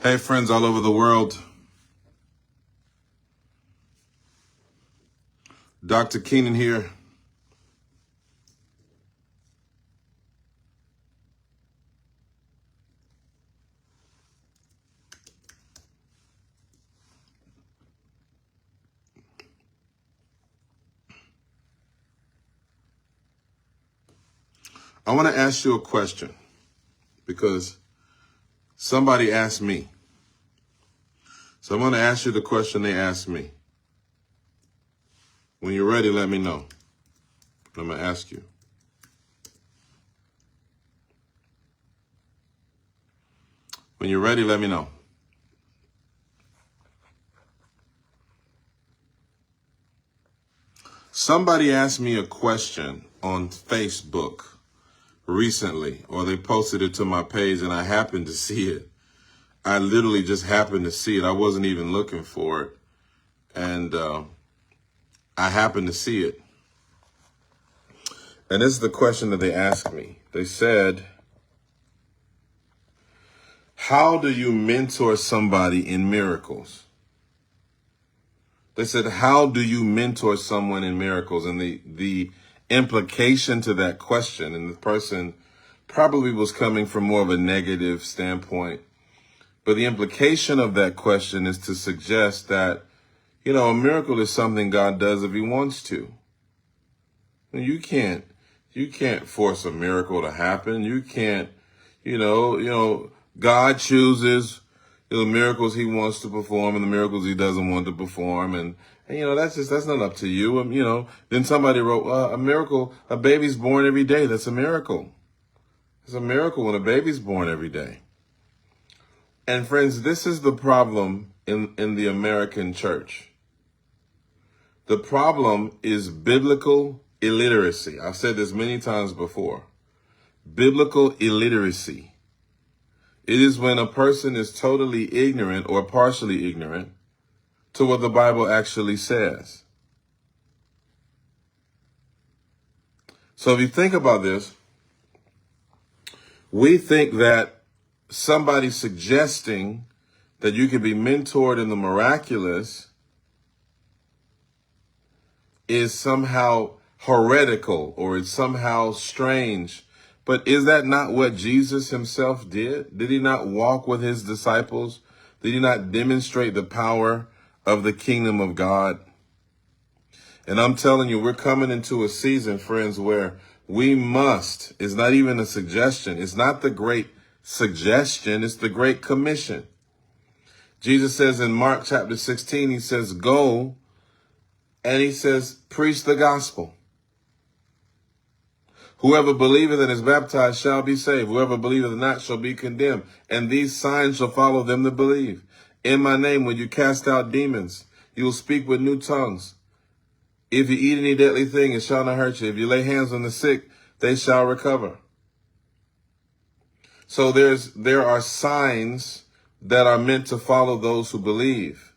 Hey, friends all over the world. Dr. Kynan here. I want to ask you a question because somebody asked me. So I'm going to ask you the question they asked me. When you're ready, let me know. I'm going to ask you. When you're ready, let me know. Somebody asked me a question on Facebook recently, or they posted it to my page and I happened to see it. I literally just happened to see it. I wasn't even looking for it. And I happened to see it. And this is the question that they asked me. They said, how do you mentor somebody in miracles? They said, how do you mentor someone in miracles? And the implication to that question, and the person probably was coming from more of a negative standpoint, but the implication of that question is to suggest that, a miracle is something God does if he wants to. You can't force a miracle to happen. You can't, God chooses the miracles he wants to perform and the miracles he doesn't want to perform. And that's not up to you. Then somebody wrote, a miracle, a baby's born every day. That's a miracle. It's a miracle when a baby's born every day. And friends, this is the problem in the American church. The problem is biblical illiteracy. I've said this many times before. Biblical illiteracy. It is when a person is totally ignorant or partially ignorant to what the Bible actually says. So if you think about this, we think that somebody suggesting that you can be mentored in the miraculous is somehow heretical or it's somehow strange. But is that not what Jesus himself did? Did he not walk with his disciples? Did he not demonstrate the power of the kingdom of God? And I'm telling you, we're coming into a season, friends, where we must, it's not even a suggestion. It's not the great suggestion. It's the great commission. Jesus says in Mark chapter 16, he says, go, and he says, preach the gospel. Whoever believeth and is baptized shall be saved. Whoever believeth not shall be condemned. And these signs shall follow them that believe. In my name, when you cast out demons, you will speak with new tongues. If you eat any deadly thing, it shall not hurt you. If you lay hands on the sick, they shall recover. So there are signs that are meant to follow those who believe.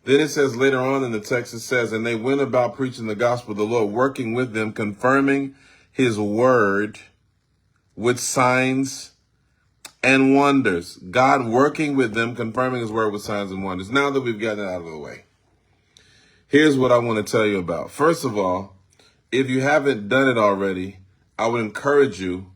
Then it says later on in the text, it says, and they went about preaching the gospel of the Lord, working with them, confirming his word with signs and wonders. God working with them, confirming his word with signs and wonders. Now that we've gotten it out of the way, here's what I want to tell you about. First of all, if you haven't done it already, I would encourage you.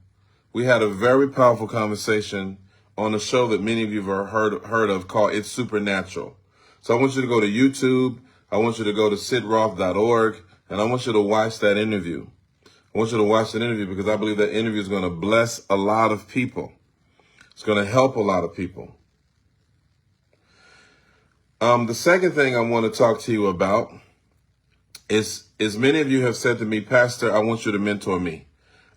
We had a very powerful conversation on a show that many of you have heard of called It's Supernatural. So I want you to go to YouTube. I want you to go to sidroth.org, and I want you to watch that interview. I want you to watch that interview because I believe that interview is going to bless a lot of people. It's going to help a lot of people. The second thing I want to talk to you about is many of you have said to me, Pastor, I want you to mentor me.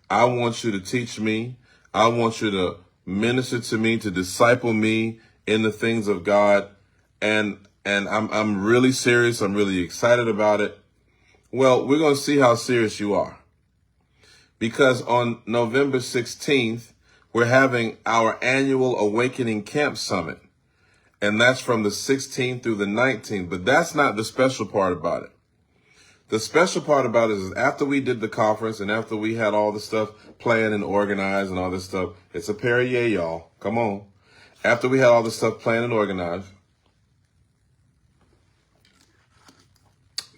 I want you to teach me. I want you to minister to me, to disciple me in the things of God. And I'm really serious. I'm really excited about it. Well, we're going to see how serious you are. Because on November 16th, we're having our annual Awakening Camp Summit. And that's from the 16th through the 19th. But that's not the special part about it. The special part about it is after we did the conference and after we had all the stuff planned and organized and all this stuff, it's a Perrier, y'all. Come on. After we had all this stuff planned and organized,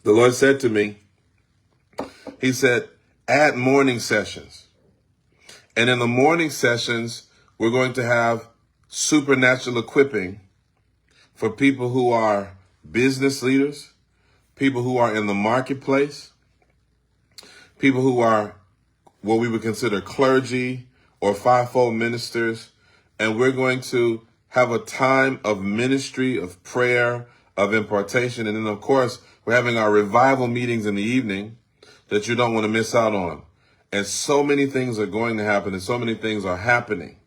the Lord said to me, he said, add morning sessions. And in the morning sessions, we're going to have supernatural equipping for people who are business leaders, people who are in the marketplace, people who are what we would consider clergy or fivefold ministers. And we're going to have a time of ministry, of prayer, of impartation. And then, of course, we're having our revival meetings in the evening that you don't want to miss out on. And so many things are going to happen, and so many things are happening.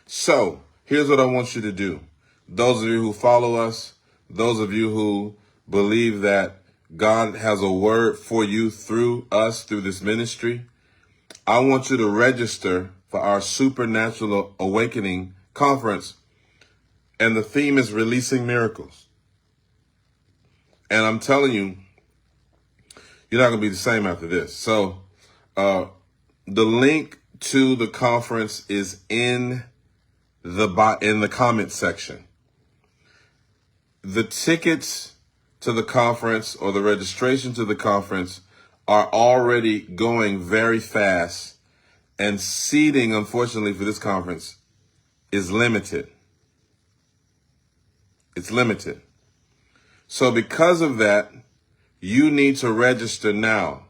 So here's what I want you to do. Those of you who follow us, those of you who believe that God has a word for you through us, through this ministry, I want you to register for our Supernatural Awakening Conference. And the theme is Releasing Miracles. And I'm telling you, you're not going to be the same after this. So the link to the conference is in the comment section. The tickets to the conference or the registration to the conference are already going very fast, and seating, unfortunately, for this conference is limited. It's limited. So because of that, you need to register now.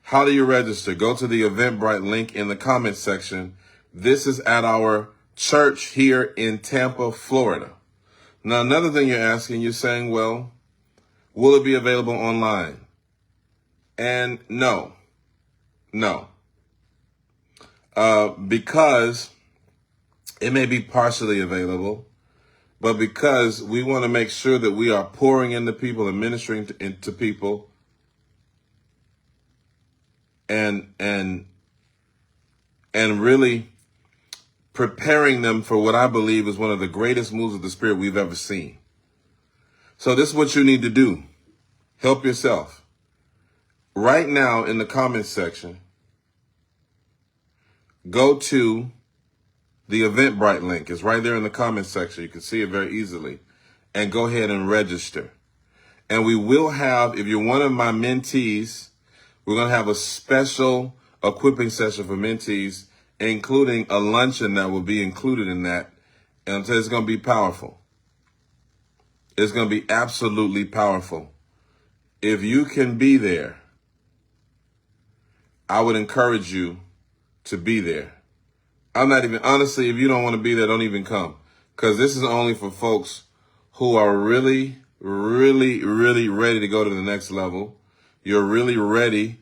How do you register? Go to the Eventbrite link in the comment section. This is at our church here in Tampa, Florida. Now, another thing you're asking, you're saying, well, will it be available online? And no. Because it may be partially available, but because we want to make sure that we are pouring into people and ministering into people and really preparing them for what I believe is one of the greatest moves of the Spirit we've ever seen. So this is what you need to do. Help yourself. Right now in the comments section, go to the Eventbrite link. It's right there in the comments section. You can see it very easily. And go ahead and register. And we will have, if you're one of my mentees, we're going to have a special equipping session for mentees, including a luncheon that will be included in that. And it's going to be powerful. It's going to be absolutely powerful. If you can be there, I would encourage you to be there. Honestly, if you don't want to be there, don't even come. Because this is only for folks who are really, really, really ready to go to the next level. You're really ready